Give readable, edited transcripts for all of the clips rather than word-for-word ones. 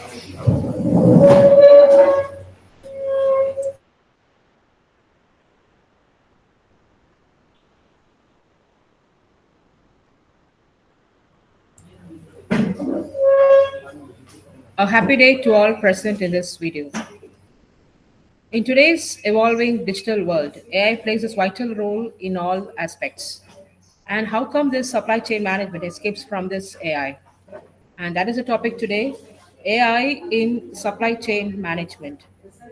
A happy day to all present in this video. In today's evolving digital world, AI plays a vital role in all aspects. And how come this supply chain management escapes from this AI? And that is the topic today, AI in supply chain management.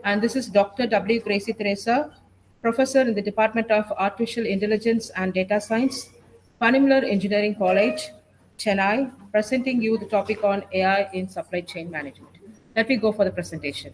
And this is Dr.W.Grace Thersa, professor in the Department of Artificial Intelligence and Data Science, Panimalar Engineering College, Chennai, presenting you the topic on AI in supply chain management. Let me go for the presentation.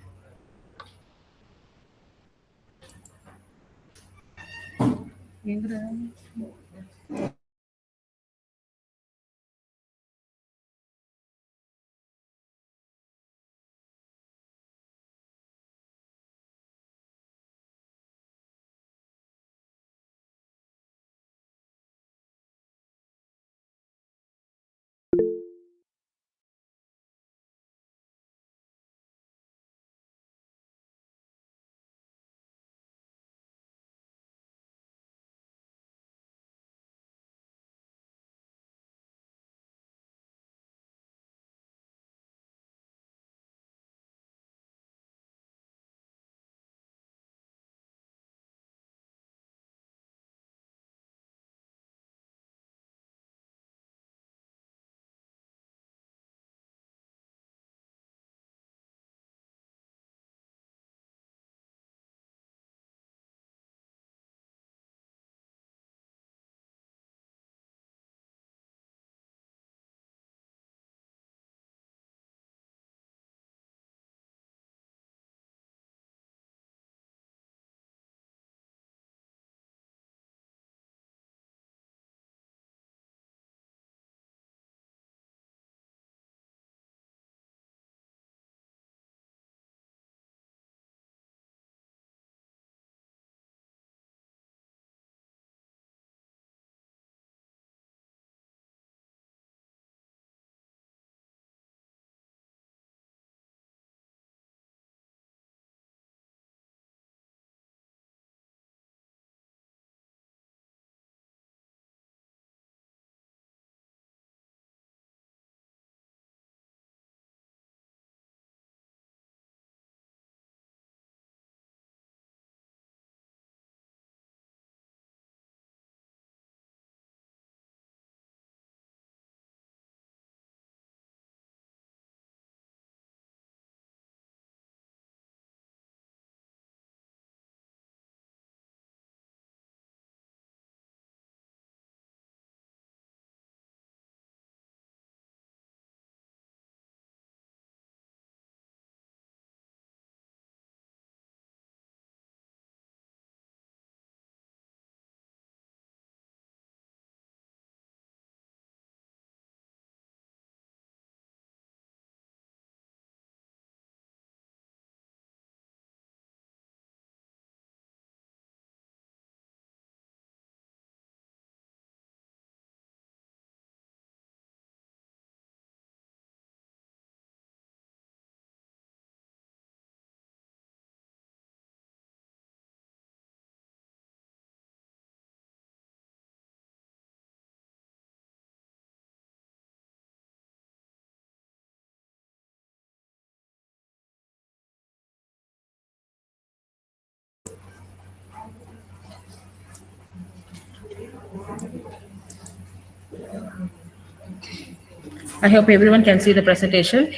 I hope everyone can see the presentation.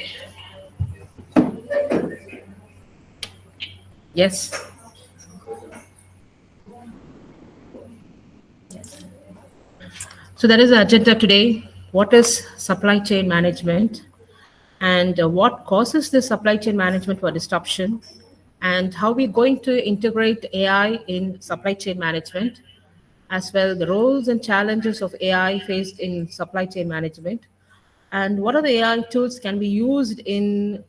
Yes. So that is the agenda today. What is supply chain management and what causes the supply chain management for disruption and how we're going to integrate AI in supply chain management, as well the roles and challenges of AI faced in supply chain management, and what are the AI tools can be used in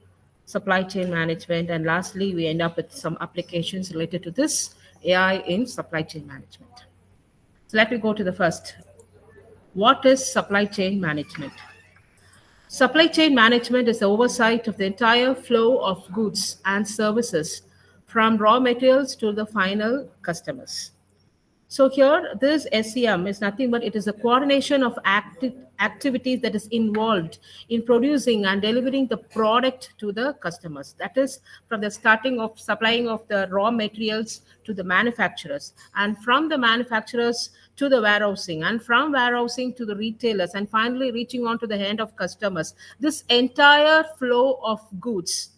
supply chain management, and lastly we end up with some applications related to this AI in supply chain management. So let me go to the first. What is supply chain management? Supply chain management is the oversight of the entire flow of goods and services from raw materials to the final customers. So here, this SEM is nothing but it is a coordination of activities that is involved in producing and delivering the product to the customers. That is from the starting of supplying of the raw materials to the manufacturers, and from the manufacturers to the warehousing, and from warehousing to the retailers, and finally reaching on to the hand of customers. This entire flow of goods,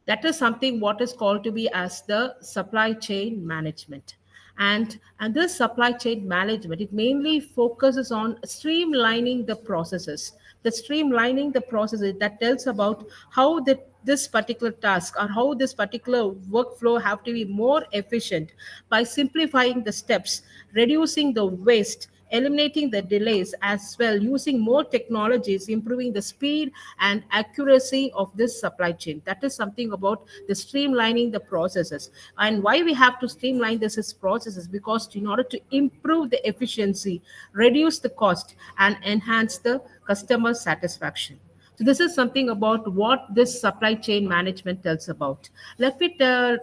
that is something what is called to be as the supply chain management. And this supply chain management, it mainly focuses on streamlining the processes. The streamlining the processes, that tells about how this particular task or how this particular workflow have to be more efficient by simplifying the steps, reducing the waste, eliminating the delays, as well using more technologies, improving the speed and accuracy of this supply chain. That is something about the streamlining the processes. And why we have to streamline this is processes, because in order to improve the efficiency, reduce the cost, and enhance the customer satisfaction. So this is something about what this supply chain management tells about. Let me tell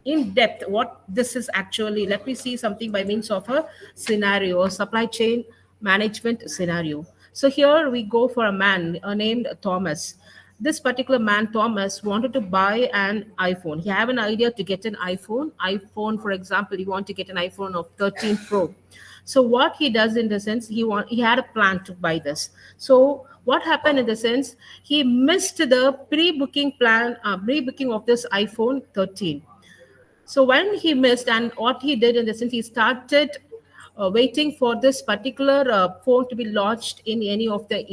in depth what this is actually. Let me see something by means of a scenario, a supply chain management scenario. So here we go for a man named Thomas. This particular man, Thomas, wanted to buy an iPhone. He had an idea to get an iPhone, for example, he want to get an iPhone of 13 Pro. So what he does in the sense, he had a plan to buy this. So what happened in the sense, he missed the pre-booking plan, pre-booking of this iPhone 13. So when he missed, and what he did in the sense, he started waiting for this particular phone to be launched in any of the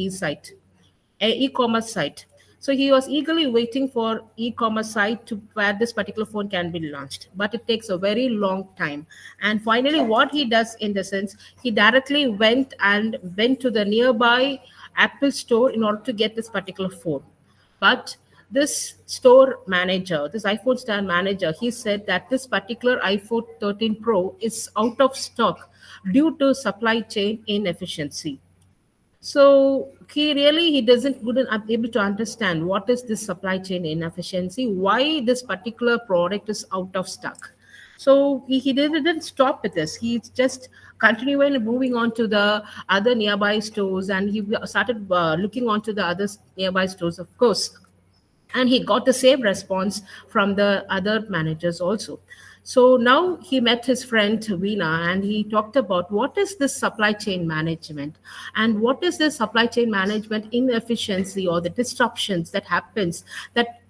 e-commerce site. So he was eagerly waiting for e-commerce site to where this particular phone can be launched, but it takes a very long time. And finally, what he does in the sense, he directly went to the nearby Apple store in order to get this particular phone. But this store manager, this iPhone store manager, he said that this particular iPhone 13 Pro is out of stock due to supply chain inefficiency. So he doesn't couldn't able to understand what is this supply chain inefficiency, why this particular product is out of stock. So he didn't stop with this. He just continued moving on to the other nearby stores, and he started looking on to the other nearby stores, of course, and he got the same response from the other managers also. So now he met his friend Veena, and he talked about what is this supply chain management, and what is this supply chain management inefficiency or the disruptions that happens, that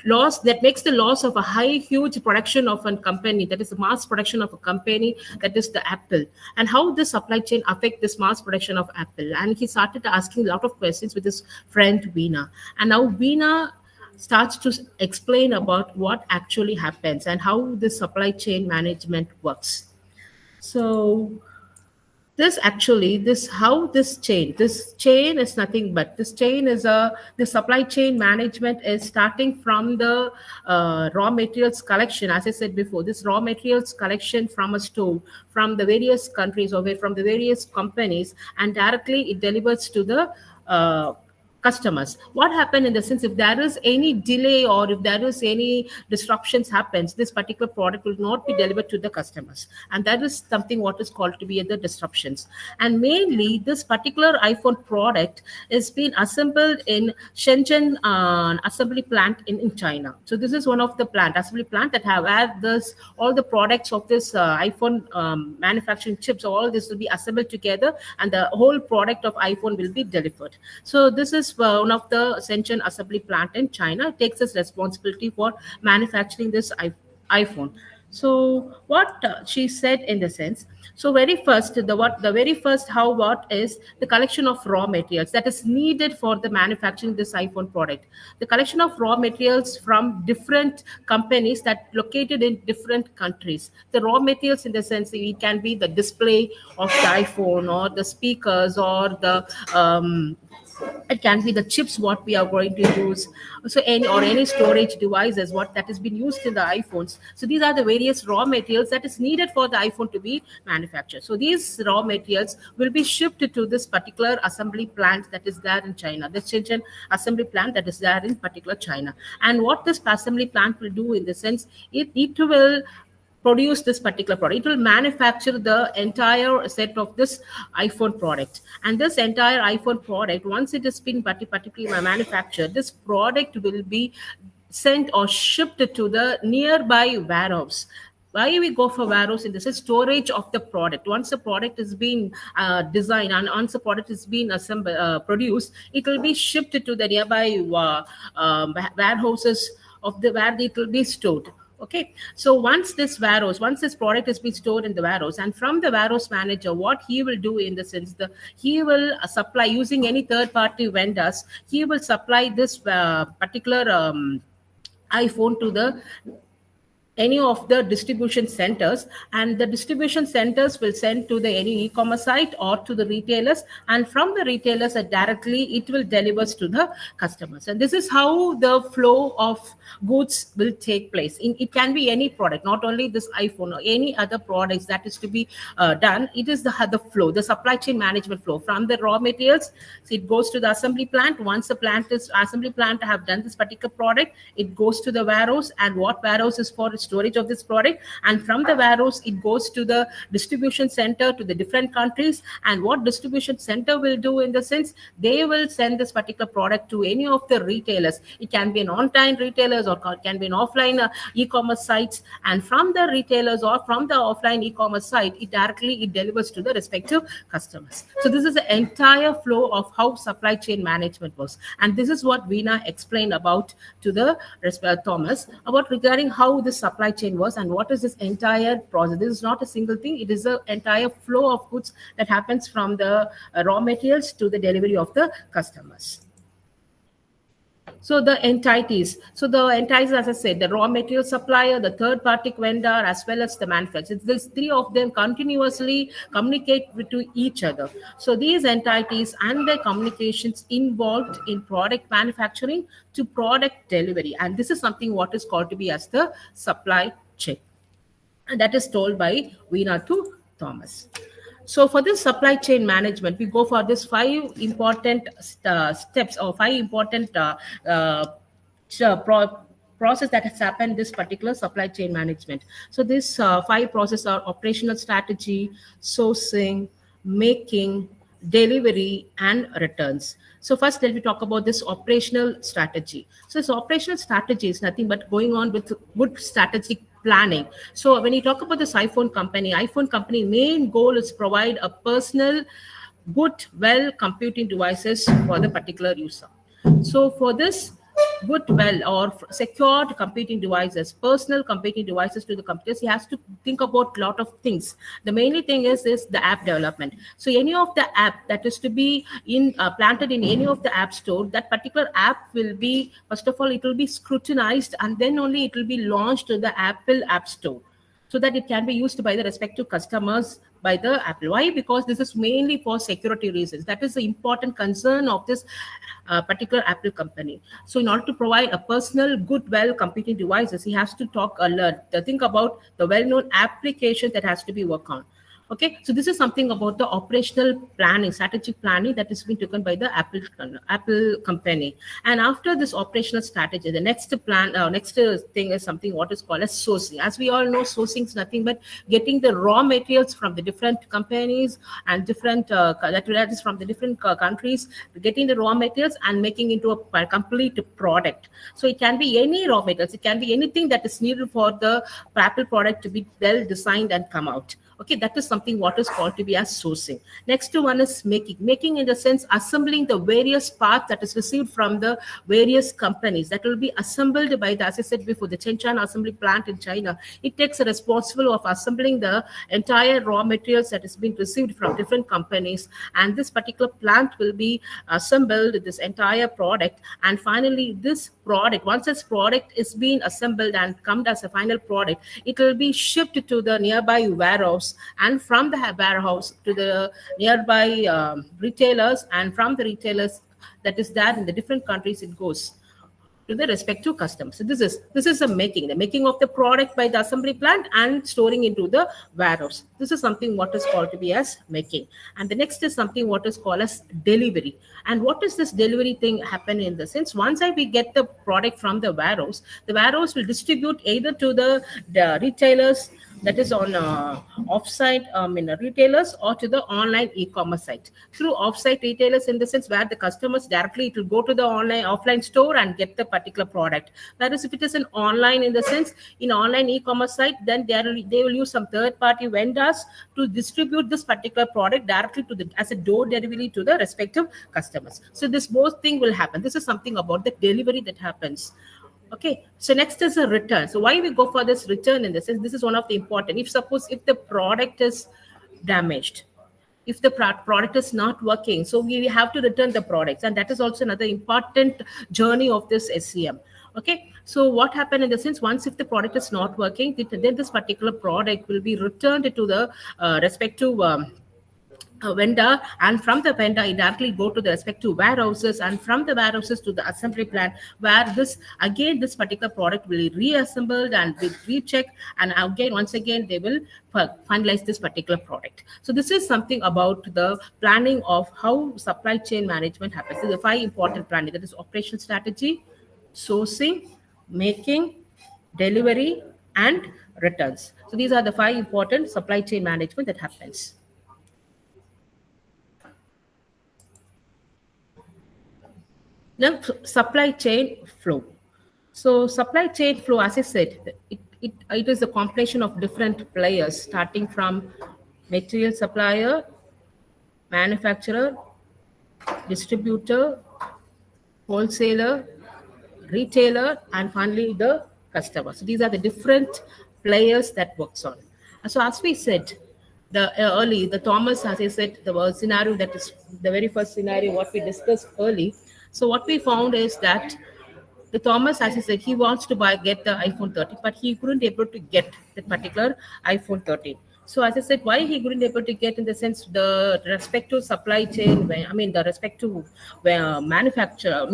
loss, that makes the loss of a huge production of a company, that is the mass production of a company, that is the Apple, and how this supply chain affect this mass production of Apple. And he started asking a lot of questions with his friend Veena, and now Veena starts to explain about what actually happens and how the supply chain management works. So this chain is nothing but, the supply chain management is starting from the raw materials collection. As I said before, this raw materials collection from a store, from the various countries, or from the various companies, and directly it delivers to the customers. What happened in the sense, if there is any delay or if there is any disruptions happens, this particular product will not be delivered to the customers, and that is something what is called to be the disruptions. And mainly this particular iPhone product is being assembled in Shenzhen assembly plant in China. So this is one of the assembly plant that have had this, all the products of this iPhone manufacturing chips, all this will be assembled together, and the whole product of iPhone will be delivered. So this is one of the Shenzhen assembly plant in China. It takes its responsibility for manufacturing this iPhone. So what she said in the sense, so very first how what is the collection of raw materials that is needed for the manufacturing this iPhone product. The collection of raw materials from different companies that located in different countries. The raw materials in the sense, it can be the display of the iPhone, or the speakers, or the It can be the chips what we are going to use, so any storage devices what that has been used in the iPhones. So these are the various raw materials that is needed for the iPhone to be manufactured. So these raw materials will be shipped to this particular assembly plant that is there in China, the Shenzhen assembly plant that is there in particular China. And what this assembly plant will do in the sense, it will produce this particular product. It will manufacture the entire set of this iPhone product. And this entire iPhone product, once it has been particularly manufactured, this product will be sent or shipped to the nearby warehouse. Why we go for warehouse in this is storage of the product. Once the product is being designed and once the product is being assembled, produced, it will be shipped to the nearby warehouses of the where it will be stored. Okay, so once this product has been stored in the warehouse, and from the warehouse manager, what he will do in the sense, he will supply using any third party vendors. He will supply this particular iPhone to the any of the distribution centers, and the distribution centers will send to the any e-commerce site or to the retailers, and from the retailers directly it will delivers to the customers. And this is how the flow of goods will take place. It can be any product, not only this iPhone or any other products that is to be done. It is the flow, the supply chain management flow from the raw materials. So it goes to the assembly plant. Once the assembly plant have done this particular product, it goes to the warehouse, and what warehouse is for storage of this product, and from the warehouse it goes to the distribution center to the different countries. And what distribution center will do in the sense, they will send this particular product to any of the retailers. It can be an online retailers or can be an offline e-commerce sites, and from the retailers or from the offline e-commerce site, it delivers to the respective customers. So this is the entire flow of how supply chain management works, and this is what Veena explained about to the Thomas about regarding how this supply chain was and what is this entire process. This is not a single thing, it is the entire flow of goods that happens from the raw materials to the delivery of the customers. So the entities, as I said, the raw material supplier, the third party vendor, as well as the manufacturer, these three of them continuously communicate to each other. So these entities and their communications involved in product manufacturing to product delivery, and this is something what is called to be as the supply chain, and that is told by Veena to Thomas. So for this supply chain management, we go for this five important steps or five important process that has happened this particular supply chain management. So this five processes are operational strategy, sourcing, making, delivery, and returns. So first, let me talk about this operational strategy. So this operational strategy is nothing but going on with good strategic planning. So when you talk about this iPhone company main goal is provide a personal, good, well computing devices for the particular user. So for this good, well, or secured computing devices, personal computing devices to the computers, he has to think about a lot of things. The mainly thing is the app development. So any of the app that is to be planted in any of the app store, that particular app will be, first of all, it will be scrutinized, and then only it will be launched to the Apple App Store, so that it can be used by the respective customers by the Apple. Why? Because this is mainly for security reasons. That is the important concern of this particular Apple company. So in order to provide a personal, good, well computing devices, he has to think about the well-known application that has to be worked on. Okay, so this is something about the operational planning, strategic planning that is being taken by the Apple company. And after this operational strategy, the next thing is something what is called as sourcing. As we all know, sourcing is nothing but getting the raw materials from the different companies and different that is from the different countries, getting the raw materials and making into a complete product. So it can be any raw materials, it can be anything that is needed for the Apple product to be well designed and come out. Okay, that is something what is called to be as sourcing. Next one is making in the sense assembling the various parts that is received from the various companies that will be assembled by the, as I said before, the Shenzhen assembly plant in China. It takes a responsibility of assembling the entire raw materials that is being received from different companies, and this particular plant will be assembled this entire product. And finally, this product, once this product is being assembled and come as a final product, it will be shipped to the nearby warehouse, and from the warehouse to the nearby retailers, and from the retailers that is there in the different countries, it goes to the respective customers. So this is the making of the product by the assembly plant and storing into the warehouse. This is something what is called to be as making. And the next is something what is called as delivery. And what is this delivery thing happen in the sense, once we get the product from the warehouse will distribute either to the retailers, that is on offsite retailers, or to the online e-commerce site. Through offsite retailers, in the sense where the customers directly, it will go to the offline store and get the particular product. Whereas if it is an online, in the sense in online e-commerce site, then they will use some third party vendors to distribute this particular product directly to the as a door delivery to the respective customers. So this both thing will happen. This is something about the delivery that happens. Okay, so next is a return. So why we go for this return in this sense? This is one of the important. If the product is damaged, if the product is not working, so we have to return the products, and that is also another important journey of this SCM. Okay, so what happened in the sense, once if the product is not working, then this particular product will be returned to the respective vendor, and from the vendor it directly go to the respective warehouses, and from the warehouses to the assembly plant, where this particular product will be reassembled and be rechecked, and again once again they will finalize this particular product. So this is something about the planning of how supply chain management happens. So the 5 important planning, that is operational strategy, sourcing, making, delivery, and returns. So these are the 5 important supply chain management that happens. Then supply chain flow. So supply chain flow, as I said, it is a combination of different players, starting from material supplier, manufacturer, distributor, wholesaler, retailer, and finally the customer. So these are the different players that works on. So as we said, the Thomas, as I said, the scenario, that is the very first scenario what we discussed early. So what we found is that the Thomas, as I said, he wants to get the iPhone 13, but he couldn't able to get the particular iPhone 13. So as I said, why he couldn't able to get, in the sense the respective supply chain, the respective manufacturer,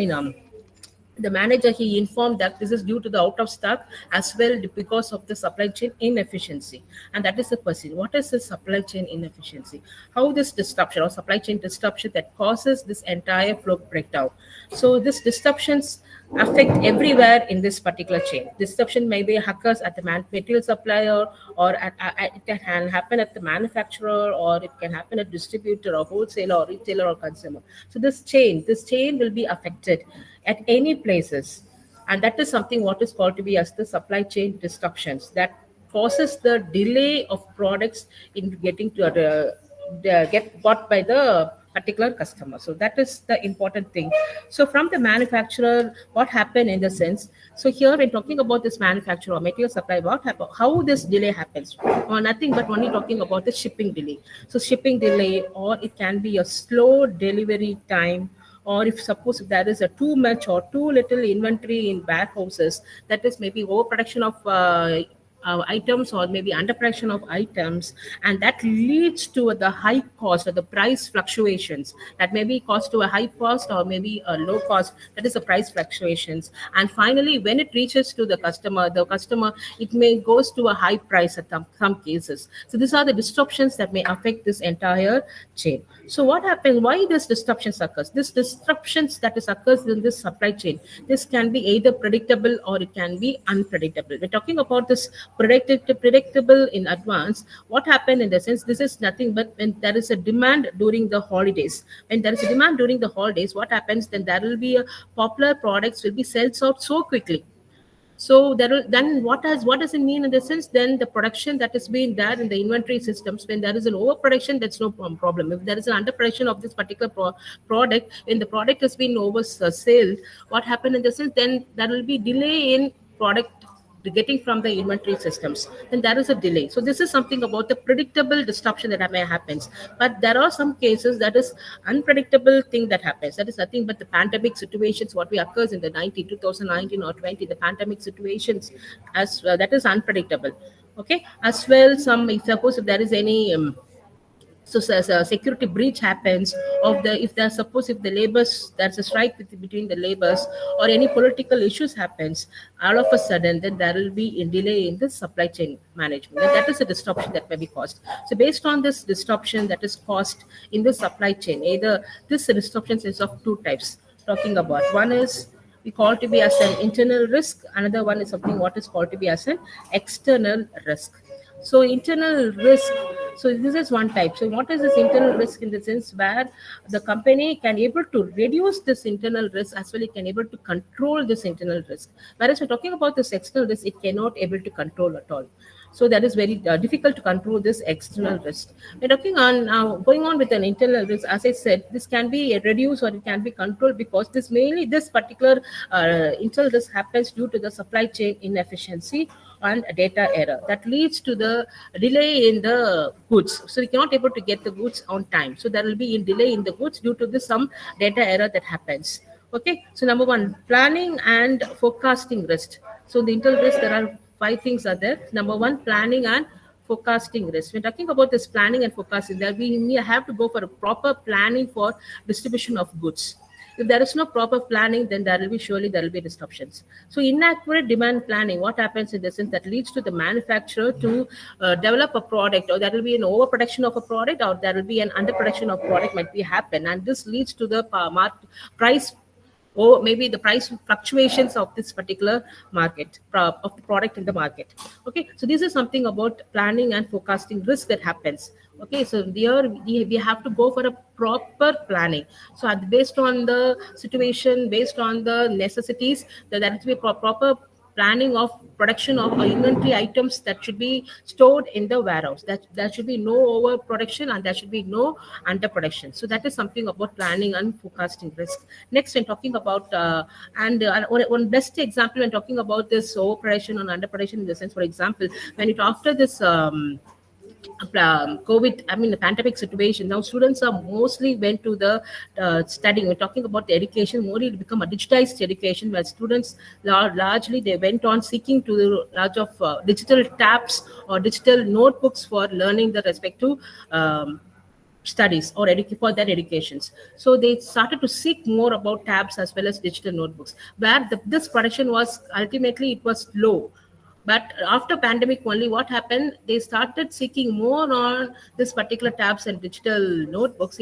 the manager, he informed that this is due to the out of stock, as well because of the supply chain inefficiency. And that is the question, what is the supply chain inefficiency? How this disruption or supply chain disruption that causes this entire flow breakdown? So these disruptions affect everywhere in this particular chain. Disruption maybe occurs at the material supplier, or it can happen at the manufacturer, or it can happen at distributor or wholesaler or retailer or consumer. So this chain will be affected at any places, and that is something what is called to be as the supply chain disruptions that causes the delay of products in getting to get bought by the particular customer. So that is the important thing. So from the manufacturer, what happened in the sense, so here we're talking about this manufacturer or material supply, what happened, how this delay happens, or nothing but only talking about the shipping delay. So shipping delay, or it can be a slow delivery time, or if suppose if there is a too much or too little inventory in warehouses, that is maybe overproduction of items, or maybe underproduction of items, and that leads to the high cost or the price fluctuations, that may be cost to a high cost or maybe a low cost, that is the price fluctuations. And finally when it reaches to the customer, it may goes to a high price at some cases. So these are the disruptions that may affect this entire chain. So what happens, why this disruptions occurs? This disruptions that is occurs in this supply chain, this can be either predictable or it can be unpredictable. We're talking about this predictable in advance. What happened in the sense, this is nothing but when there is a demand during the holidays. When there is a demand during the holidays, what happens, then there will be a popular products will be sold out so quickly. So then what does it mean in the sense, then the production that is being there in the inventory systems, when there is an overproduction, that's no problem. If there is an underproduction of this particular product, when the product has been oversold, what happened in the sense, then there will be delay in product getting from the inventory systems, then there is a delay. So this is something about the predictable disruption that may happens. But there are some cases that is unpredictable thing that happens. That is nothing but the pandemic situations, what we occurs in the 2019 or 20, the pandemic situations, as that is unpredictable. Okay, as well, if suppose if there is any So as a security breach happens of the, if there's suppose if the labors, there's a strike between the labors, or any political issues happens, all of a sudden then there will be a delay in the supply chain management, and that is a disruption that may be caused. So based on this disruption that is caused in the supply chain, either this disruption is of two types talking about. One is we call to be as an internal risk, another one is something what is called to be as an external risk. So internal risk, so this is one type. So what is this internal risk in the sense where the company can able to reduce this internal risk, as well it can able to control this internal risk. Whereas we're talking about this external risk, it cannot able to control at all. So that is very difficult to control this external risk. We're talking on now going on with an internal risk. As I said, this can be reduced or it can be controlled, because this mainly this particular internal risk happens due to the supply chain inefficiency and data error that leads to the delay in the goods. So we cannot able to get the goods on time. So there will be a delay in the goods due to this some data error that happens. Okay, so number one, planning and forecasting risk. So the internal risk, there are five things are there. Number one, planning and forecasting risk. We're talking about this planning and forecasting, that we have to go for a proper planning for distribution of goods. If there is no proper planning, then there will be surely there will be disruptions. So inaccurate demand planning, what happens in the sense that leads to the manufacturer to develop a product, or there will be an overproduction of a product, or there will be an underproduction of product might be happen, and this leads to the price, or maybe the price fluctuations of this particular market of the product in the market. Okay, so this is something about planning and forecasting risk that happens. Okay, so here we have to go for a proper planning. So based on the situation, based on the necessities, that has to be a proper planning of production of inventory items that should be stored in the warehouse. That there should be no overproduction and there should be no underproduction. So that is something about planning and forecasting risk. Next, when talking about one best example when talking about this overproduction and underproduction, in the sense, for example, when it after this. COVID, I mean, the pandemic situation. Now, students are mostly went to the studying. We're talking about the education, more it become a digitized education, where students largely they went on seeking to the large of digital tabs or digital notebooks for learning the respective studies or for their educations. So they started to seek more about tabs as well as digital notebooks, where this production was ultimately it was low. But after pandemic only, what happened, they started seeking more on this particular tabs and digital notebooks.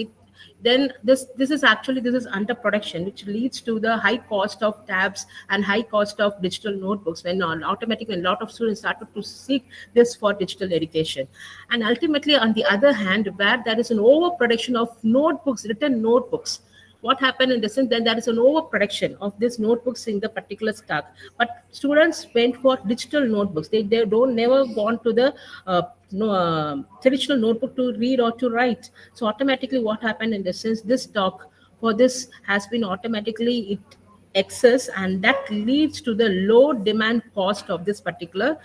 Then this is actually this is underproduction, which leads to the high cost of tabs and high cost of digital notebooks, when on automatically a lot of students started to seek this for digital education. And ultimately, on the other hand, where there is an overproduction of notebooks, written notebooks, what happened in the sense, then there is an overproduction of these notebooks in the particular stock. But students went for digital notebooks. They don't never gone to the traditional notebook to read or to write. So automatically, what happened in the sense, this stock for this has been automatically it excess, and that leads to the low demand cost of this particular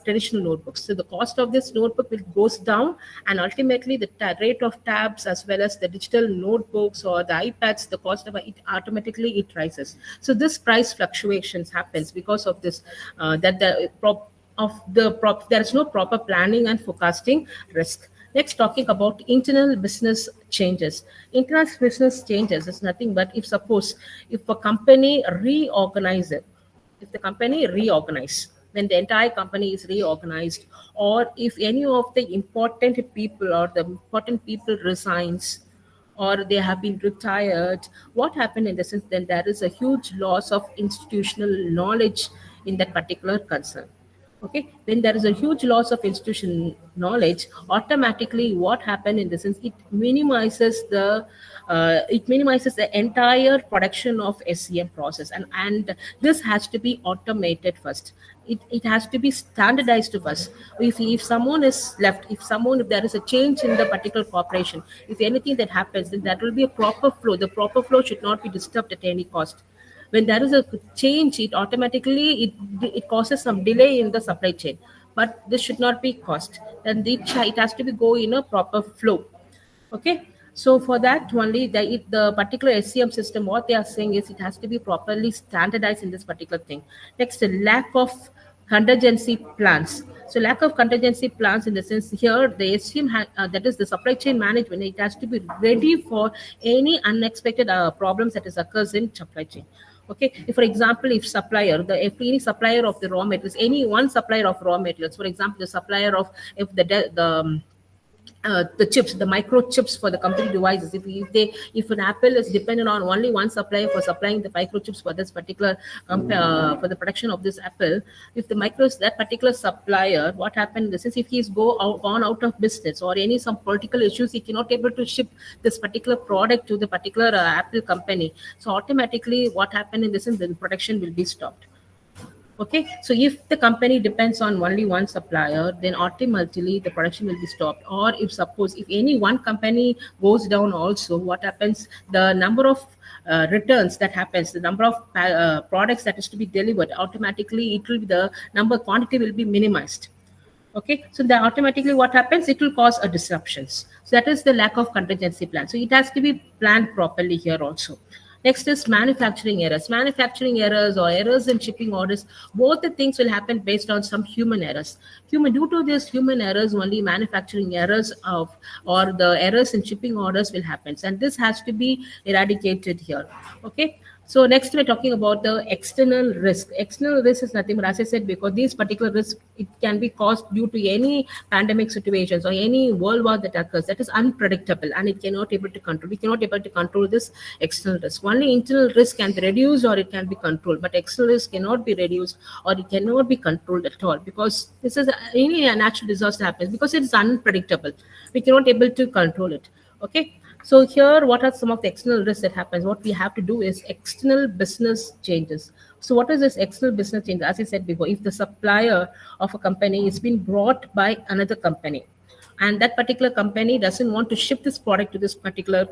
traditional notebooks. So the cost of this notebook will goes down, and ultimately the rate of tabs as well as the digital notebooks or the iPads, the cost of it automatically it rises. So this price fluctuations happens because of this that the there is no proper planning and forecasting risk. Next, talking about internal business changes. Internal business changes is nothing but if a company reorganizes, if the company reorganize, when the entire company is reorganized, or if any of the important people or the important people resigns, or they have been retired, what happened in the sense, then there is a huge loss of institutional knowledge in that particular concern. Okay, when there is a huge loss of institution knowledge, automatically what happened in the sense, it minimizes the entire production of SCM process, and this has to be automated first. It has to be standardized first. If someone is left, if there is a change in the particular corporation, if anything that happens, then that will be a proper flow. The proper flow should not be disturbed at any cost. When there is a change, it automatically it causes some delay in the supply chain, but this should not be caused. Then it has to be go in a proper flow. Okay, so for that only the particular SCM system, what they are saying is it has to be properly standardized in this particular thing. Next, the lack of contingency plans. So lack of contingency plans in the sense here the SCM that is the supply chain management, it has to be ready for any unexpected problems that is occurs in supply chain. Okay, if for example, if any supplier of the raw materials, any one supplier of raw materials, for example, the supplier of if the chips, the microchips for the computer devices. If an Apple is dependent on only one supplier for supplying the microchips for this particular for the production of this Apple, if the micros that particular supplier, what happened? This is if he's gone out of business or any some political issues, he cannot able to ship this particular product to the particular Apple company. So automatically, what happened in this? The production will be stopped. Okay, so if the company depends on only one supplier, then ultimately the production will be stopped. Or if suppose if any one company goes down, also what happens? The number of returns that happens, the number of products that is to be delivered, automatically it will be the number quantity will be minimized. Okay, so that automatically what happens, it will cause a disruptions. So that is the lack of contingency plan, so it has to be planned properly here also. Next is manufacturing errors or errors in shipping orders. Both the things will happen based on some human errors. Due to this human errors, only manufacturing errors of or the errors in shipping orders will happen, and this has to be eradicated here. Okay, so next we're talking about the external risk. External risk is nothing but, as I said, because these particular risks, it can be caused due to any pandemic situations or any world war that occurs that is unpredictable and it cannot able to control. We cannot able to control this external risk. Only internal risk can be reduced or it can be controlled, but external risk cannot be reduced or it cannot be controlled at all, because this is any natural disaster happens because it is unpredictable. We cannot able to control it. Okay, so here, what are some of the external risks that happens? What we have to do is external business changes. So what is this external business change? As I said before, if the supplier of a company is being brought by another company, and that particular company doesn't want to ship this product to this particular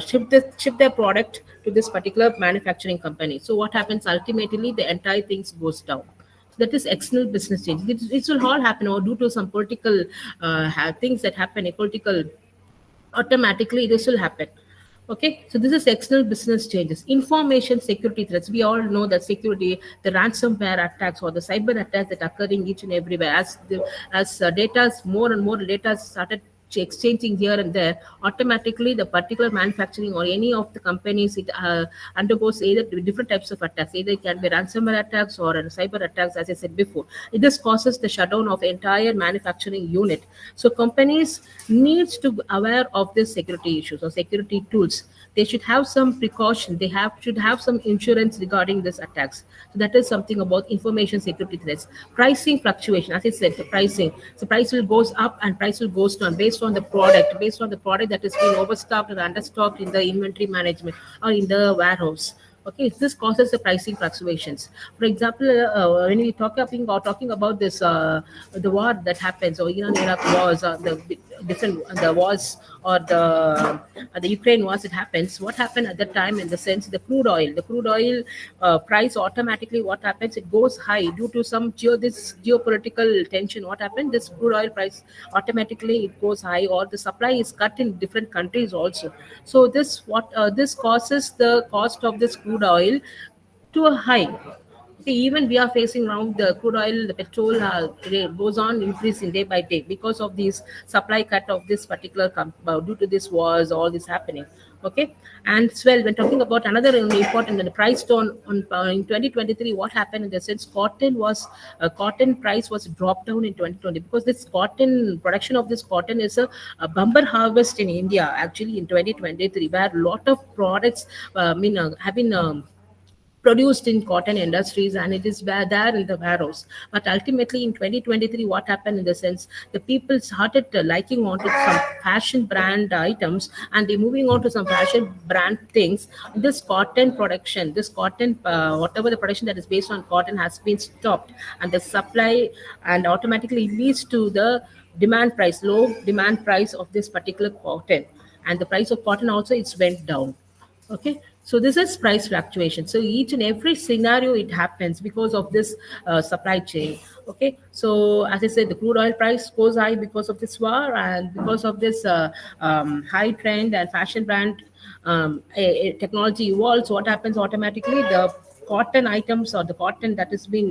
ship their product to this particular manufacturing company. So what happens? Ultimately, the entire things goes down. So that is external business change. It will all happen or due to some political things that happen, a political, automatically this will happen. Okay, so this is external business changes. Information security threats, we all know that security, the ransomware attacks or the cyber attacks that are occurring each and everywhere, as data, more and more data started exchanging here and there, automatically the particular manufacturing or any of the companies, it undergoes either different types of attacks. Either it can be ransomware attacks or cyber attacks, as I said before. This causes the shutdown of entire manufacturing unit. So companies needs to be aware of this security issues or security tools. They should have some precaution. Should have some insurance regarding this attacks. So that is something about information security threats. Pricing fluctuation, as I said, the pricing. So price will goes up and price will goes down based on the product that is being overstocked or understocked in the inventory management or in the warehouse. Okay, this causes the pricing fluctuations. For example, when we talking about this the war that happens, or Iran-Iraq wars, or the wars, or the Ukraine wars, it happens. What happened at that time, in the sense, the crude oil price, automatically what happens, it goes high due to some this geopolitical tension. What happened, this crude oil price automatically it goes high, or the supply is cut in different countries also. So this causes the cost of this crude oil to a high. Okay, even we are facing around the crude oil, the petrol goes on increasing day by day because of these supply cut of this particular due to this wars, all this happening. Okay, and well, when talking about another important, the price on in 2023, what happened in the sense, cotton price was dropped down in 2020 because this cotton production of this cotton is a bumper harvest in India actually in 2023, where a lot of products have been produced in cotton industries, and it is there in the warehouse. But ultimately in 2023, what happened in the sense, the people started liking on to some fashion brand items, and they moving on to some fashion brand things. This cotton production, this cotton whatever the production that is based on cotton has been stopped, and the supply, and automatically leads to the low demand price of this particular cotton, and the price of cotton also it's went down. Okay, so this is price fluctuation. So each and every scenario it happens because of this supply chain. Okay, so as I said, the crude oil price goes high because of this war, and because of this high trend and fashion brand technology evolves. What happens automatically, the cotton items or the cotton that has been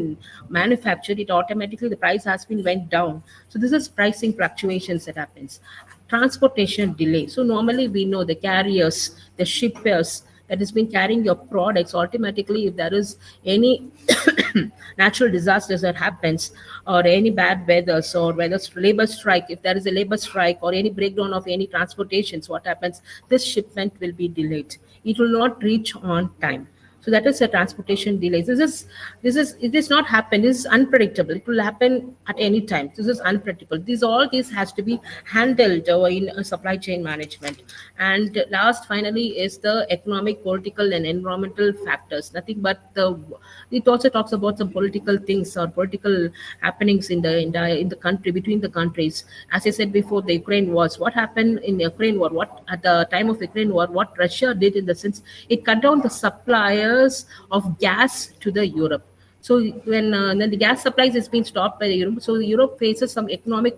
manufactured, it automatically the price has been went down. So this is pricing fluctuations that happens. Transportation delay. So normally we know the carriers, the shippers that has been carrying your products, automatically if there is any natural disasters that happens, or any bad weathers, or whether labor strike, if there is a labor strike or any breakdown of any transportations, what happens, this shipment will be delayed, it will not reach on time. So that is a transportation delays. This is it is not happen. This is unpredictable. It will happen at any time. This is unpredictable. All this has to be handled in supply chain management. And last, finally, is the economic, political, and environmental factors. Nothing but the it also talks about some political things or political happenings in the country, between the countries. As I said before, the Ukraine wars. What happened in the Ukraine war? What at the time of Ukraine war? What Russia did, in the sense it cut down the suppliers of gas to the Europe. So when the gas supplies has been stopped by the Europe, so Europe faces some economic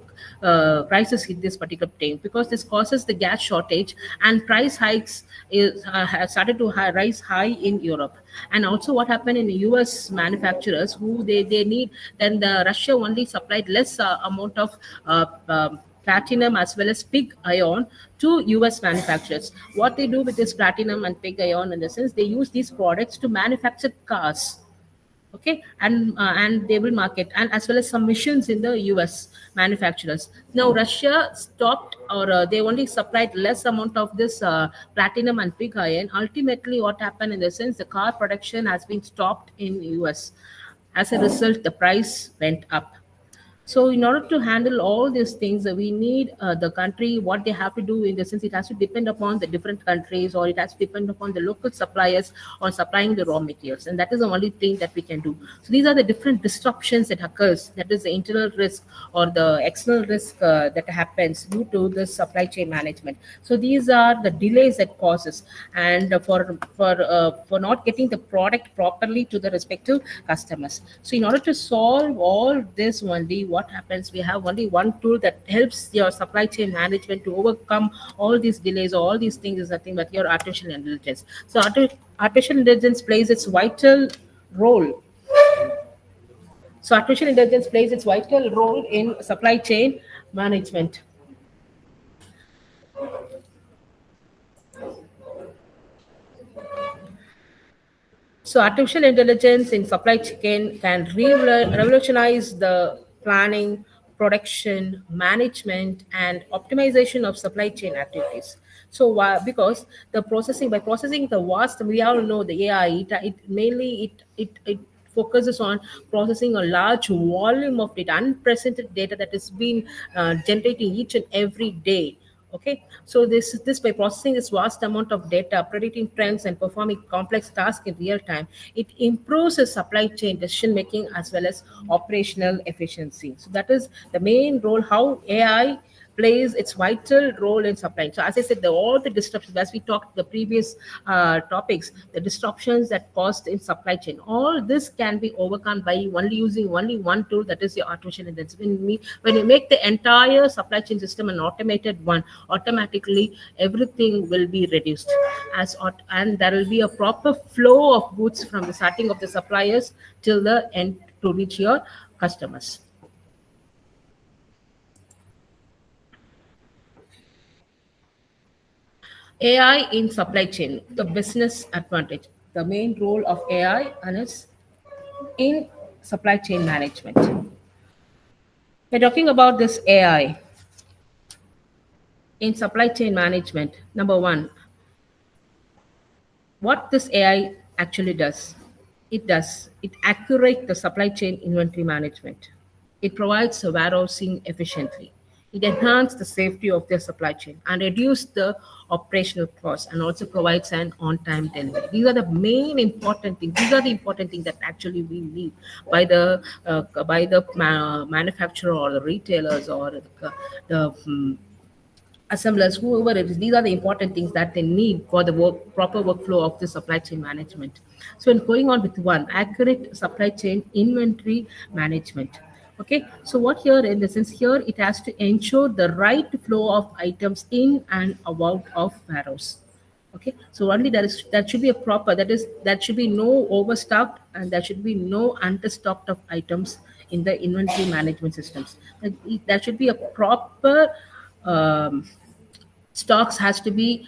crisis in this particular time, because this causes the gas shortage, and price hikes has started to rise high in Europe. And also what happened in the US manufacturers, who they need, then the Russia only supplied less amount of platinum as well as pig iron to US manufacturers. What they do with this platinum and pig iron, in the sense they use these products to manufacture cars. Okay, and they will market, and as well as some machines in the US manufacturers. Now Russia stopped, or they only supplied less amount of this platinum and pig iron. Ultimately what happened, in the sense the car production has been stopped in US. As a result, the price went up. So in order to handle all these things, we need the country, what they have to do, in the sense it has to depend upon the different countries, or it has to depend upon the local suppliers on supplying the raw materials. And that is the only thing that we can do. So these are the different disruptions that occurs. That is the internal risk or the external risk that happens due to the supply chain management. So these are the delays that causes, and for not getting the product properly to the respective customers. So in order to solve all this, only what happens, we have only one tool that helps your supply chain management to overcome all these delays, all these things, is nothing but your artificial intelligence. So artificial intelligence plays its vital role. So artificial intelligence plays its vital role in supply chain management. So artificial intelligence in supply chain can revolutionize the planning, production, management, and optimization of supply chain activities. So because the processing, by processing the vast, we all know the AI, it mainly it focuses on processing a large volume of data, unprecedented data that is being generating each and every day. Okay, so this by processing this vast amount of data, predicting trends, and performing complex tasks in real time, it improves the supply chain decision making as well as operational efficiency. So that is the main role how AI plays its vital role in supply. So as I said, all the disruptions, as we talked the previous topics, the disruptions that caused in supply chain, all this can be overcome by only using only one tool, that is the artificial intelligence. When you make the entire supply chain system an automated one, automatically everything will be reduced, and there will be a proper flow of goods from the starting of the suppliers till the end to reach your customers. AI in supply chain, the business advantage, the main role of AI and is in supply chain management. We're talking about this AI in supply chain management. Number one, what this AI actually does. It accurate the supply chain inventory management. It provides warehousing efficiently. It enhances the safety of their supply chain and reduce the operational costs, and also provides an on-time delivery. These are the main important things. These are the important things that actually we need by the manufacturer or the retailers or the assemblers, whoever it is. These are the important things that they need for the proper workflow of the supply chain management. So, in going on with one, accurate supply chain inventory management. Okay, so what here, in the sense here, it has to ensure the right flow of items in and out of warehouse. Okay, so only that should be a proper, that should be no overstocked, and there should be no understocked of items in the inventory management systems. That should be a proper um, stocks has to be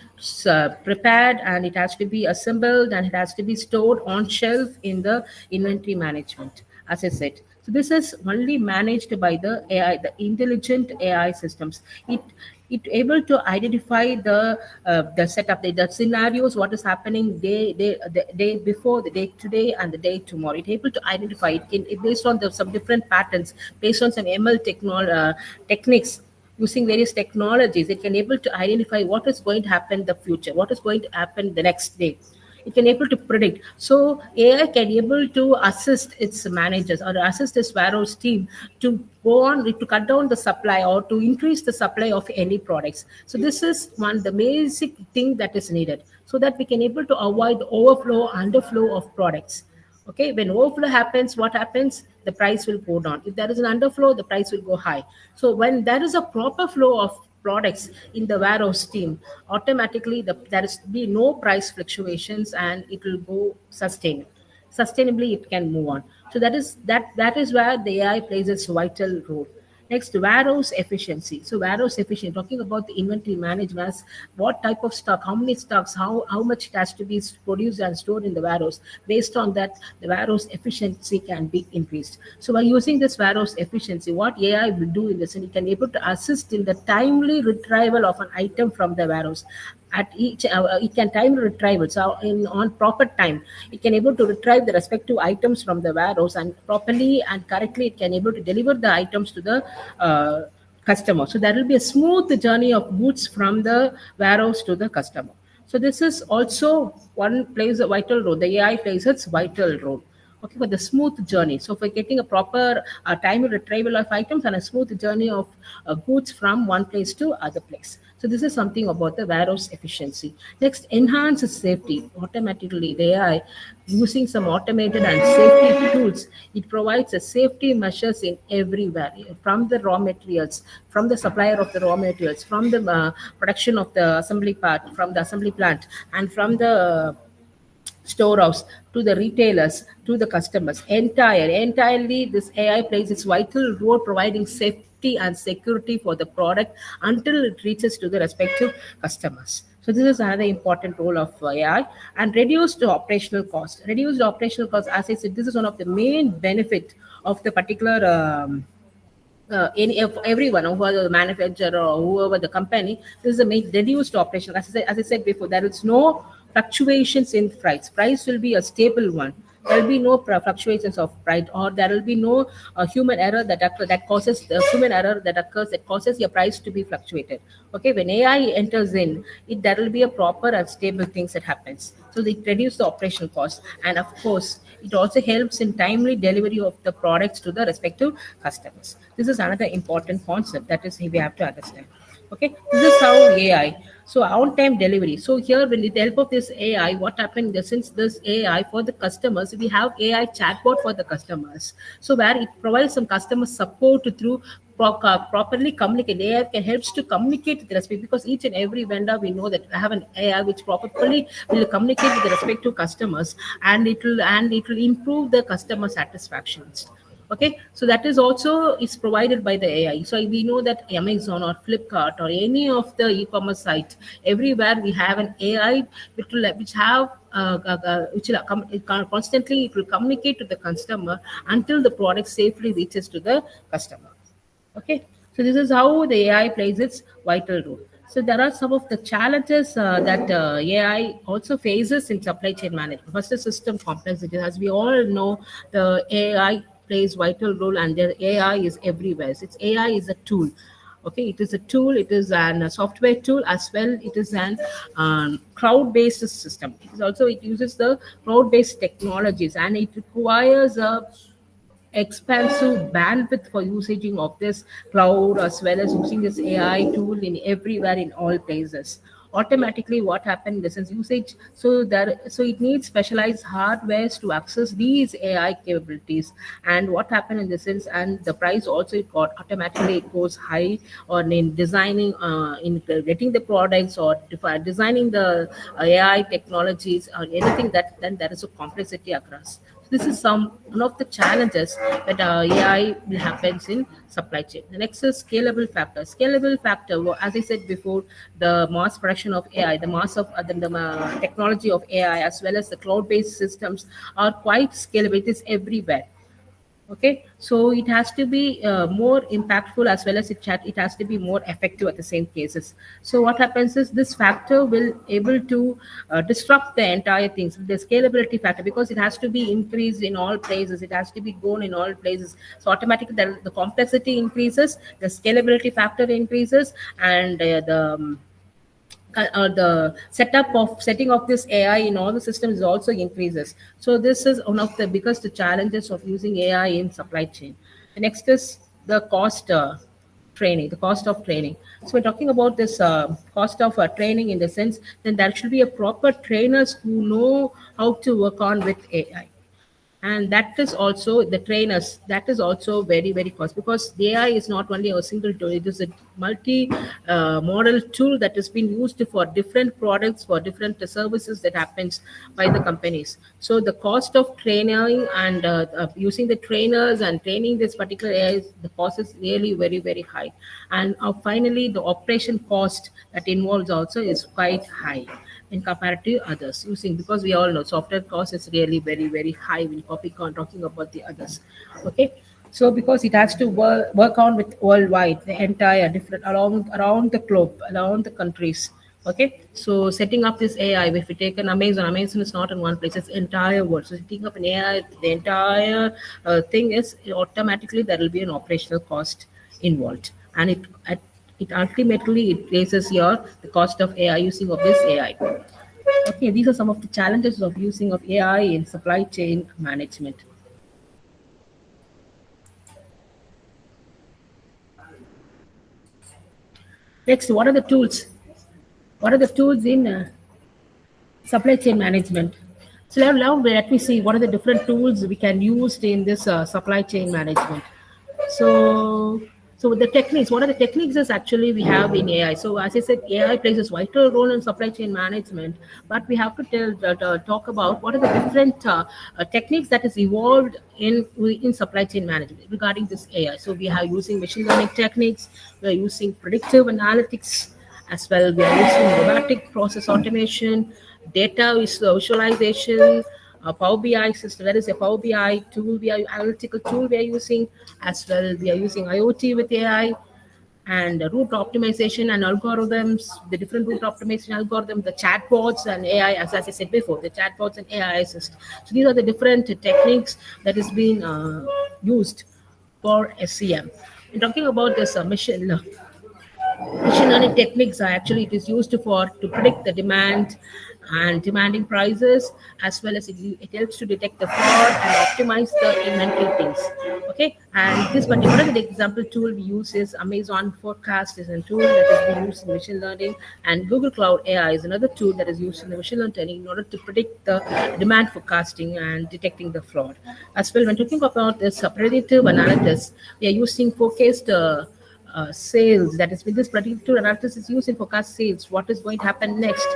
prepared, and it has to be assembled, and it has to be stored on shelf in the inventory management, as I said. So this is only managed by the AI, the intelligent AI systems. It able to identify the setup, the scenarios, what is happening the day before, the day today, and the day tomorrow. It able to identify it based on some different patterns, based on some ML techniques. Using various technologies, it can able to identify what is going to happen in the future, what is going to happen the next day. It can able to predict. So AI can able to assist its managers or assist its warehouse team to go on to cut down the supply or to increase the supply of any products. So this is one the basic thing that is needed, so that we can able to avoid the overflow underflow of products. Okay, when overflow happens, what happens? The price will go down. If there is an underflow, the price will go high. So when there is a proper flow of products in the warehouse team, automatically there is be no price fluctuations, and it will go sustainably. It can move on. So that is where the AI plays its vital role. Next, warehouse efficiency. So warehouse efficiency, talking about the inventory management, as what type of stock, how many stocks, how much it has to be produced and stored in the warehouse. Based on that, the warehouse efficiency can be increased. So by using this warehouse efficiency, what AI will do in this, and it can able to assist in the timely retrieval of an item from the warehouse. At each it can time retrieval, so in on proper time it can able to retrieve the respective items from the warehouse, and properly and correctly it can able to deliver the items to the customer. So there will be a smooth journey of goods from the warehouse to the customer. So this is also one plays a vital role. The AI plays its vital role. Okay, for the smooth journey. So for getting a proper time retrieval of items and a smooth journey of goods from one place to other place. So this is something about the warehouse efficiency. Next, enhances safety automatically. The AI using some automated and safety tools. It provides a safety measures in everywhere, from the raw materials, from the supplier of the raw materials, from the production of the assembly part, from the assembly plant, and from the storehouse to the retailers to the customers. Entirely this AI plays its vital role, providing safety and security for the product until it reaches to the respective customers. So this is another important role of AI. And reduced operational cost. Reduced operational cost, as I said, this is one of the main benefit of the particular any of everyone, whoever the manufacturer or whoever the company. This is a main reduced operation. As I said before, there is no fluctuations in price. Price will be a stable one. There will be no fluctuations of price, or there will be no human error that occurs, that causes the human error that occurs, that causes your price to be fluctuated. Okay, when AI enters in, it there will be a proper and stable things that happens. So they reduce the operational cost, and of course, it also helps in timely delivery of the products to the respective customers. This is another important concept that is we have to understand. Okay, this is how AI. So on-time delivery. So here, with the help of this AI, what happened since this AI for the customers, we have AI chatbot for the customers. So where it provides some customer support through properly communicate. AI can helps to communicate with respect, because each and every vendor we know that have an AI which properly will communicate with respect to customers, and it will improve the customer satisfactions. Okay, so that is also is provided by the AI. So we know that Amazon or Flipkart or any of the e-commerce site, everywhere we have an AI which have which will constantly it will communicate to the customer until the product safely reaches to the customer. Okay, so this is how the AI plays its vital role. So there are some of the challenges that AI also faces in supply chain management. First, the system complexity. As we all know, the AI plays vital role, and the AI is everywhere. So it's AI is a tool. Okay, it is a tool. It is a software tool as well. It is an cloud-based system. It is also it uses the cloud-based technologies, and it requires a expansive bandwidth for usaging of this cloud, as well as using this AI tool in everywhere in all places. automatically what happened in the sense usage. So it needs specialized hardwares to access these AI capabilities. And what happened in the sense, and the price also it got automatically it goes high, or in designing in getting the products, or designing the AI technologies or anything, that then there is a complexity across. This is some one of the challenges that AI will happens in supply chain. The next is scalable factor. Scalable factor, as I said before, the mass production of AI, the mass of the technology of AI, as well as the cloud-based systems are quite scalable. It is everywhere. Okay, so it has to be more impactful, as well as it has to be more effective at the same cases. So what happens is this factor will able to disrupt the entire things, the scalability factor, because it has to be increased in all places, it has to be grown in all places. So automatically the complexity increases, the scalability factor increases, and the setup of setting of this AI in all the systems also increases. So this is one of the biggest challenges of using AI in supply chain. The next is the cost training, the cost of training. So we're talking about this cost of training in the sense, then there should be a proper trainers who know how to work on with AI. And that is also the trainers, that is also very very cost, because the AI is not only a single tool, it is a multi model tool that has been used for different products, for different services that happens by the companies. So the cost of training and using the trainers and training this particular AI, the cost is really very very high. And finally the operation cost that involves also is quite high in compared to others using, because we all know software cost is really very very high when copy on talking about the others. Okay, so because it has to work on with worldwide, the entire different around the globe, around the countries. Okay, so setting up this AI, if we take an Amazon is not in one place, it's entire world. So setting up an AI, the entire thing is automatically there will be an operational cost involved, and it ultimately it raises your the cost of AI, using of this AI. Okay, these are some of the challenges of using of AI in supply chain management. Next, what are the tools? What are the tools in supply chain management? So now let me see what are the different tools we can use in this supply chain management. So, so the techniques, what are the techniques is actually we have in AI. So as I said, AI plays a vital role in supply chain management, but we have to talk about what are the different techniques that is evolved in supply chain management regarding this AI. So we are using machine learning techniques, we are using predictive analytics as well. We are using robotic process automation, data visualization, Power BI system. That is a Power BI tool, we are analytical tool we are using as well. We are using IoT with AI, and route optimization and algorithms, the different route optimization algorithms, the chatbots and AI, as I said before, the chatbots and AI assist. So these are the different techniques that is being used for SCM. And talking about this machine learning techniques are actually it is used for to predict the demand and demanding prices, as well as it helps to detect the fraud and optimize the inventory things. Okay, and this particular the example tool we use is Amazon Forecast is a tool that is being used in machine learning, and Google Cloud AI is another tool that is used in the machine learning in order to predict the demand forecasting and detecting the fraud. As well, when talking about this predictive analysis, we are using forecast sales. That is, with this predictive analysis is used in forecast sales. What is going to happen next?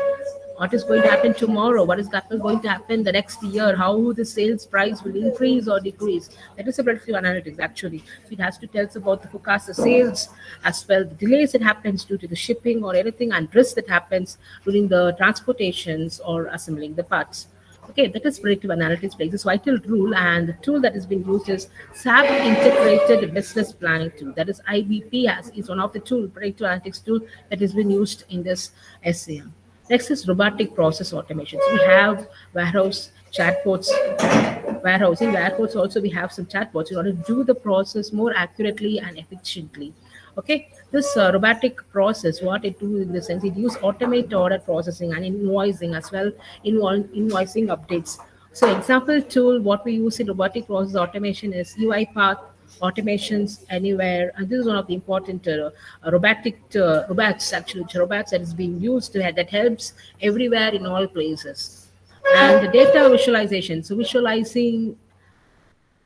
What is going to happen tomorrow? What is going to happen the next year? How the sales price will increase or decrease? That is a predictive analytics actually. So it has to tell us about the forecast of sales, as well the delays that happens due to the shipping or anything, and risk that happens during the transportations or assembling the parts. Okay, that is predictive analytics plays this vital role, and the tool that has been used is SAP Integrated Business Planning Tool. That is IBP as is one of the tool predictive analytics tool that has been used in this SAM. Next is robotic process automation. So we have warehouse chatbots. Warehousing warehouse also we have some chatbots in order to do the process more accurately and efficiently. Okay, this robotic process, what it do in the sense, it use automate order processing and invoicing as well, invoicing updates. So example tool, what we use in robotic process automation is UiPath, automations anywhere. And this is one of the important robots, actually, robots that is being used that helps everywhere in all places. And the data visualization. So visualizing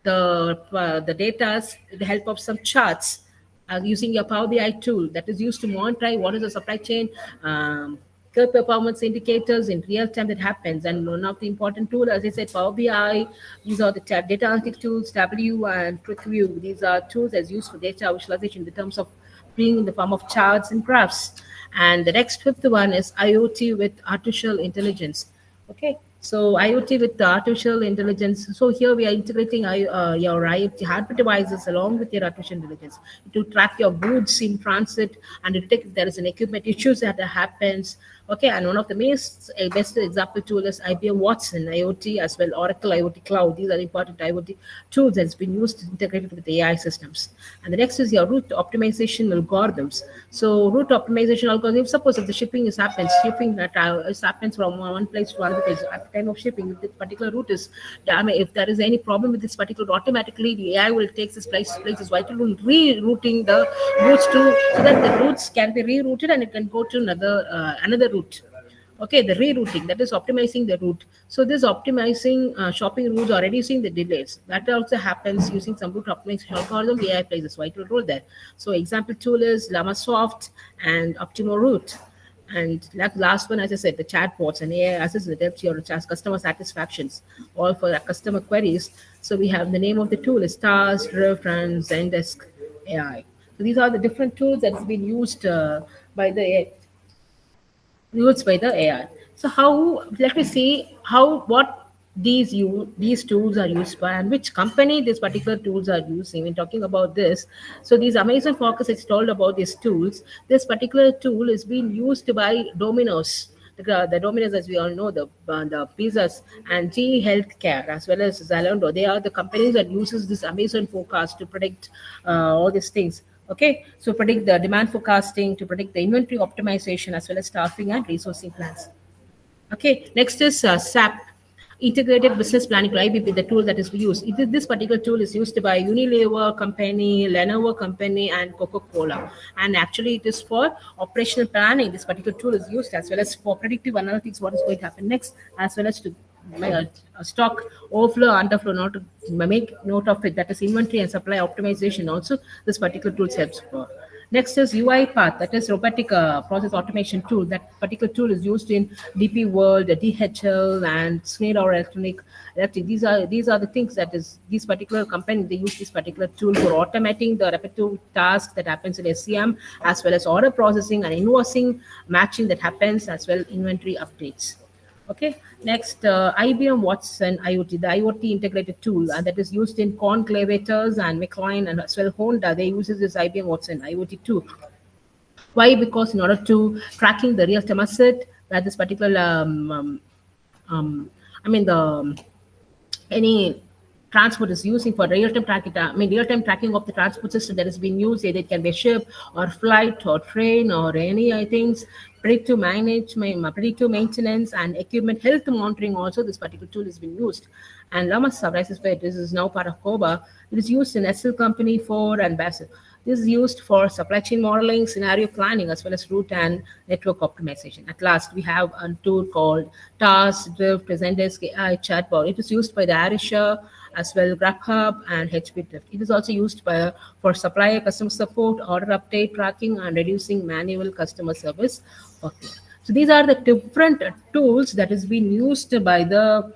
the data with the help of some charts using your Power BI tool that is used to monitor what is the supply chain, key performance indicators in real time that happens. And one of the important tools, as I said, Power BI. These are the data analytic tools, W and QuickView. These are tools as used for data visualization in terms of being in the form of charts and graphs. And the next fifth one is IoT with artificial intelligence. Okay, so IoT with the artificial intelligence. So here we are integrating your IoT hardware devices along with your artificial intelligence to track your goods in transit and detect if there is an equipment issues that happens. Okay, and one of the best example tool is IBM Watson IoT as well Oracle IoT Cloud. These are important IoT tools that's been used to integrate with AI systems. And the next is your route optimization algorithms. So route optimization algorithm. Suppose if the shipping that happens from one place to another place at the time of shipping. If this particular route is damaged, if there is any problem with this particular route, automatically the AI will take this places vital rule rerouting the routes to so that the routes can be rerouted and it can go to another route. Okay, the rerouting, that is optimizing the route. So this optimizing shopping routes or reducing the delays. That also happens using some route optimization algorithm. The AI plays a vital role there. So example tool is LlamaSoft and Optimal Route. And like last one, as I said, the chatbots and AI assistant that helps your customer satisfactions, all for customer queries. So we have the name of the tool is Stars, Drift, and Zendesk AI. So these are the different tools that's been by the used by the AI. So how let me see how what these tools are used by and which company these particular tools are using. When talking about this, so these Amazon Focus is told about these tools. This particular tool is being used by Domino's. The Domino's, as we all know, the pizzas and GE Healthcare as well as Zalando. They are the companies that uses this Amazon forecast to predict all these things. Okay, so predict the demand forecasting to predict the inventory optimization as well as staffing and resourcing plans. Okay, next is SAP, Integrated Business Planning, IBP, the tool that is used. This particular tool is used by Unilever company, Lenovo company, and Coca-Cola. And actually, it is for operational planning. This particular tool is used as well as for predictive analytics, what is going to happen next, as well as to stock overflow, underflow, not to make note of it. That is inventory and supply optimization. Also, this particular tool helps for. Next is UiPath, that is robotic process automation tool. That particular tool is used in DP World, DHL, and Schneider Electric. These are the things that is these particular companies they use this particular tool for automating the repetitive task that happens in SCM as well as order processing and invoicing matching that happens as well inventory updates. Okay, next IBM Watson IoT, the IoT integrated tool that is used in conclavators and McLean and as well Honda. They uses this IBM Watson IoT tool. Why? Because in order to tracking the real-time asset, where this particular, I mean the any transport is using for real-time tracking. I mean real-time tracking of the transport system that is being used. Either it can be a ship or flight or train or any things. Predictive maintenance and equipment health monitoring. Also, this particular tool has been used. And Lama Surprises Pay, this is now part of COBA. It is used in SL Company 4 and Basil. This is used for supply chain modeling, scenario planning, as well as route and network optimization. At last, we have a tool called TAS, Drift, Zendesk AI chatbot. It is used by the Arisha, as well GrabHub and HP Drift. It is also used for supplier customer support, order update tracking, and reducing manual customer service. Okay. So these are the different tools that is being used by the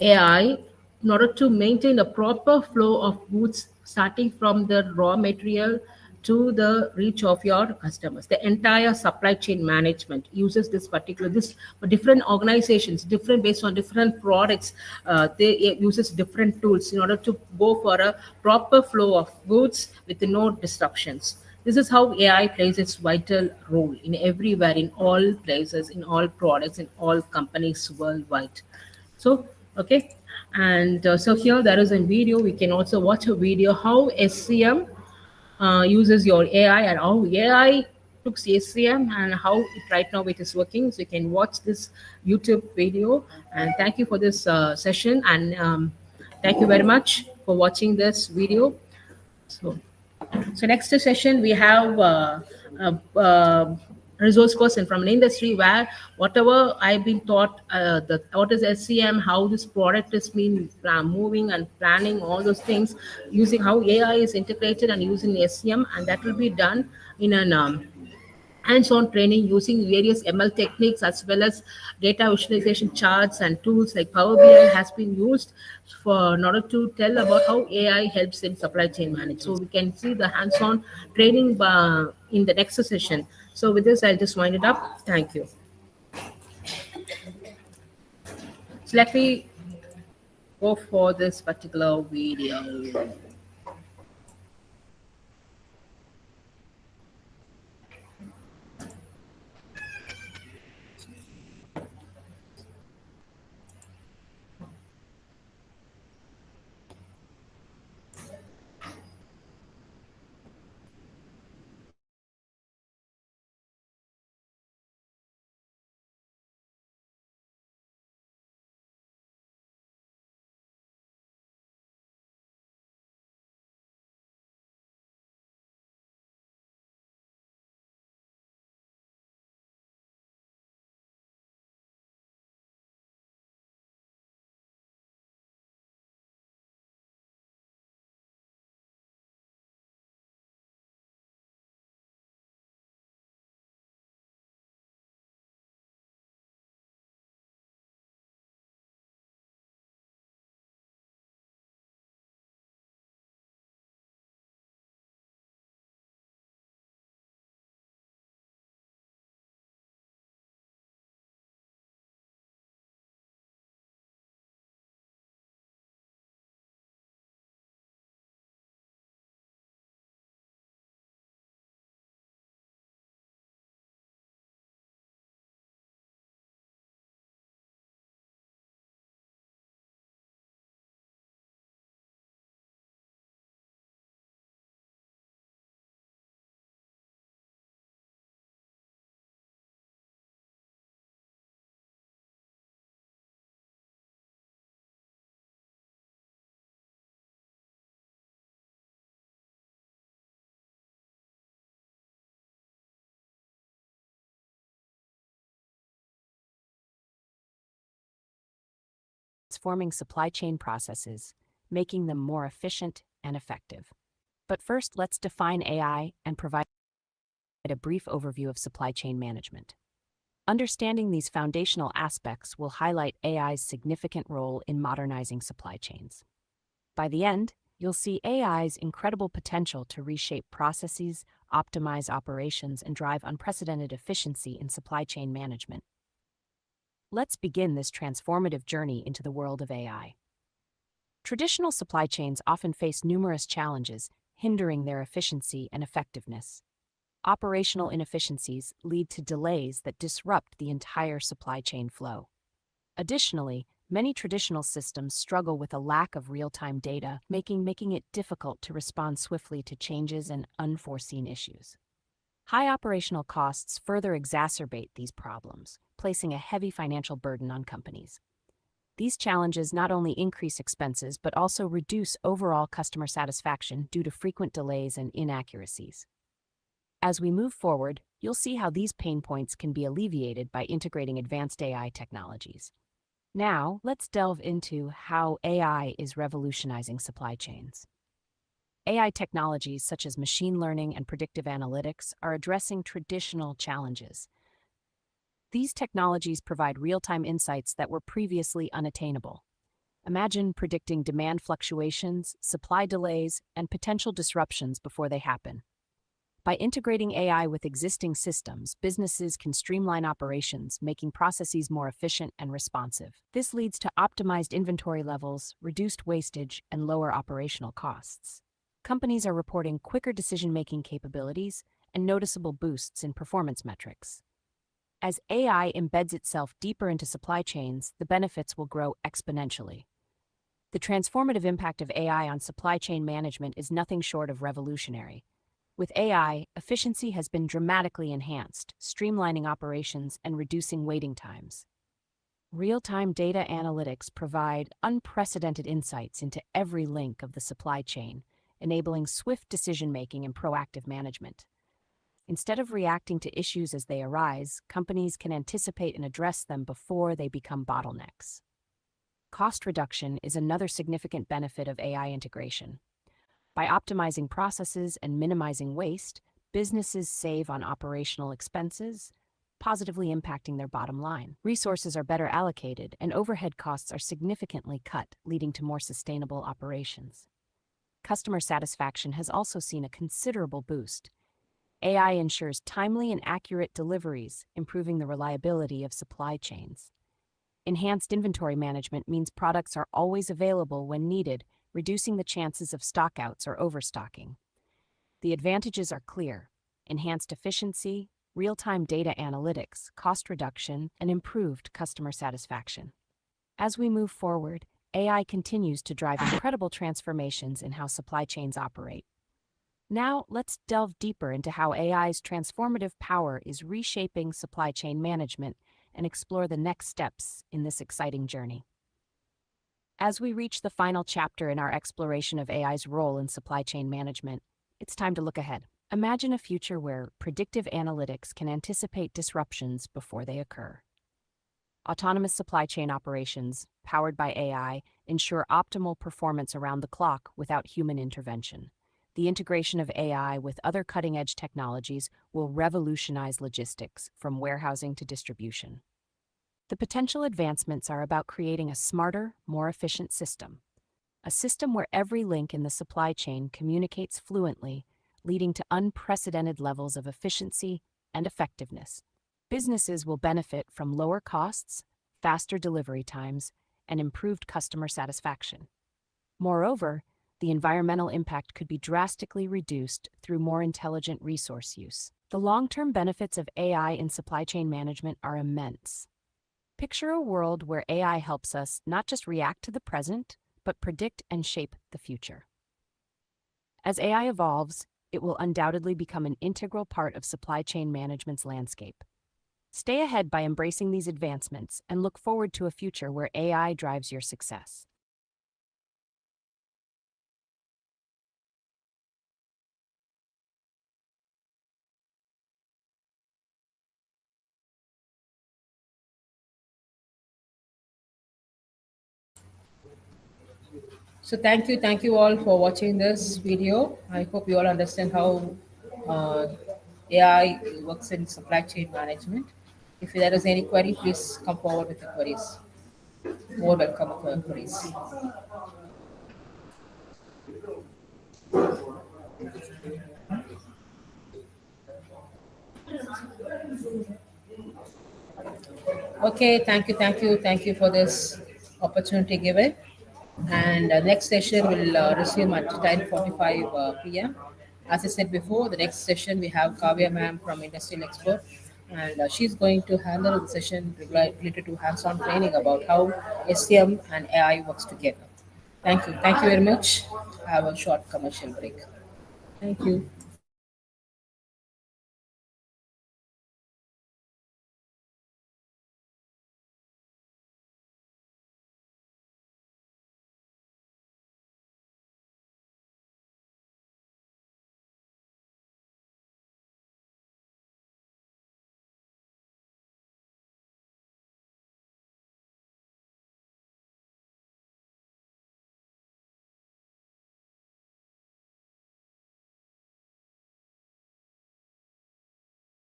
AI in order to maintain a proper flow of goods starting from the raw material to the reach of your customers. The entire supply chain management uses this for different organizations, different based on different products. They uses different tools in order to go for a proper flow of goods with no disruptions. This is how AI plays its vital role in everywhere, in all places, in all products, in all companies worldwide. So, okay, and so here there is a video. We can also watch a video how SCM uses your AI and how AI took SCM and how right now it is working. So you can watch this YouTube video. And thank you for this session. And thank you very much for watching this video. So, so next session we have resource person from an industry where whatever I've been taught, what is SCM, how this product is being moving and planning, all those things, using how AI is integrated and using SCM, and that will be done in an hands-on training using various ML techniques as well as data visualization charts and tools like Power BI has been used for in order to tell about how AI helps in supply chain management. So we can see the hands-on training in the next session. So with this, I'll just wind it up. Thank you. So let me go for this particular video. Transforming supply chain processes, making them more efficient and effective. But first, let's define AI and provide a brief overview of supply chain management. Understanding these foundational aspects will highlight AI's significant role in modernizing supply chains. By the end, you'll see AI's incredible potential to reshape processes, optimize operations, and drive unprecedented efficiency in supply chain management. Let's begin this transformative journey into the world of AI. Traditional supply chains often face numerous challenges, hindering their efficiency and effectiveness. Operational inefficiencies lead to delays that disrupt the entire supply chain flow. Additionally, many traditional systems struggle with a lack of real-time data, making it difficult to respond swiftly to changes and unforeseen issues. High operational costs further exacerbate these problems, placing a heavy financial burden on companies. These challenges not only increase expenses but also reduce overall customer satisfaction due to frequent delays and inaccuracies. As we move forward, you'll see how these pain points can be alleviated by integrating advanced AI technologies. Now, let's delve into how AI is revolutionizing supply chains. AI technologies such as machine learning and predictive analytics are addressing traditional challenges. These technologies provide real-time insights that were previously unattainable. Imagine predicting demand fluctuations, supply delays, and potential disruptions before they happen. By integrating AI with existing systems, businesses can streamline operations, making processes more efficient and responsive. This leads to optimized inventory levels, reduced wastage, and lower operational costs. Companies are reporting quicker decision-making capabilities and noticeable boosts in performance metrics. As AI embeds itself deeper into supply chains, the benefits will grow exponentially. The transformative impact of AI on supply chain management is nothing short of revolutionary. With AI, efficiency has been dramatically enhanced, streamlining operations and reducing waiting times. Real-time data analytics provide unprecedented insights into every link of the supply chain, enabling swift decision-making and proactive management. Instead of reacting to issues as they arise, companies can anticipate and address them before they become bottlenecks. Cost reduction is another significant benefit of AI integration. By optimizing processes and minimizing waste, businesses save on operational expenses, positively impacting their bottom line. Resources are better allocated, and overhead costs are significantly cut, leading to more sustainable operations. Customer satisfaction has also seen a considerable boost. AI ensures timely and accurate deliveries, improving the reliability of supply chains. Enhanced inventory management means products are always available when needed, reducing the chances of stockouts or overstocking. The advantages are clear: enhanced efficiency, real-time data analytics, cost reduction, and improved customer satisfaction. As we move forward, AI continues to drive incredible transformations in how supply chains operate. Now, let's delve deeper into how AI's transformative power is reshaping supply chain management and explore the next steps in this exciting journey. As we reach the final chapter in our exploration of AI's role in supply chain management, it's time to look ahead. Imagine a future where predictive analytics can anticipate disruptions before they occur. Autonomous supply chain operations, powered by AI, ensure optimal performance around the clock without human intervention. The integration of AI with other cutting-edge technologies will revolutionize logistics, from warehousing to distribution. The potential advancements are about creating a smarter, more efficient system. A system where every link in the supply chain communicates fluently, leading to unprecedented levels of efficiency and effectiveness. Businesses will benefit from lower costs, faster delivery times, and improved customer satisfaction. Moreover, the environmental impact could be drastically reduced through more intelligent resource use. The long-term benefits of AI in supply chain management are immense. Picture a world where AI helps us not just react to the present, but predict and shape the future. As AI evolves, it will undoubtedly become an integral part of supply chain management's landscape. Stay ahead by embracing these advancements and look forward to a future where AI drives your success. So thank you all for watching this video. I hope you all understand how uh, AI works in supply chain management. If there is any query, please come forward with your queries. More welcome for your queries. Okay, thank you for this opportunity given. And next session will resume at 10:45 p.m. As I said before, the next session we have Kavya ma'am from Industrial Expert, and she's going to handle the session related to hands-on training about how SCM and AI works together. Thank you very much. Have a short commercial break. Thank you.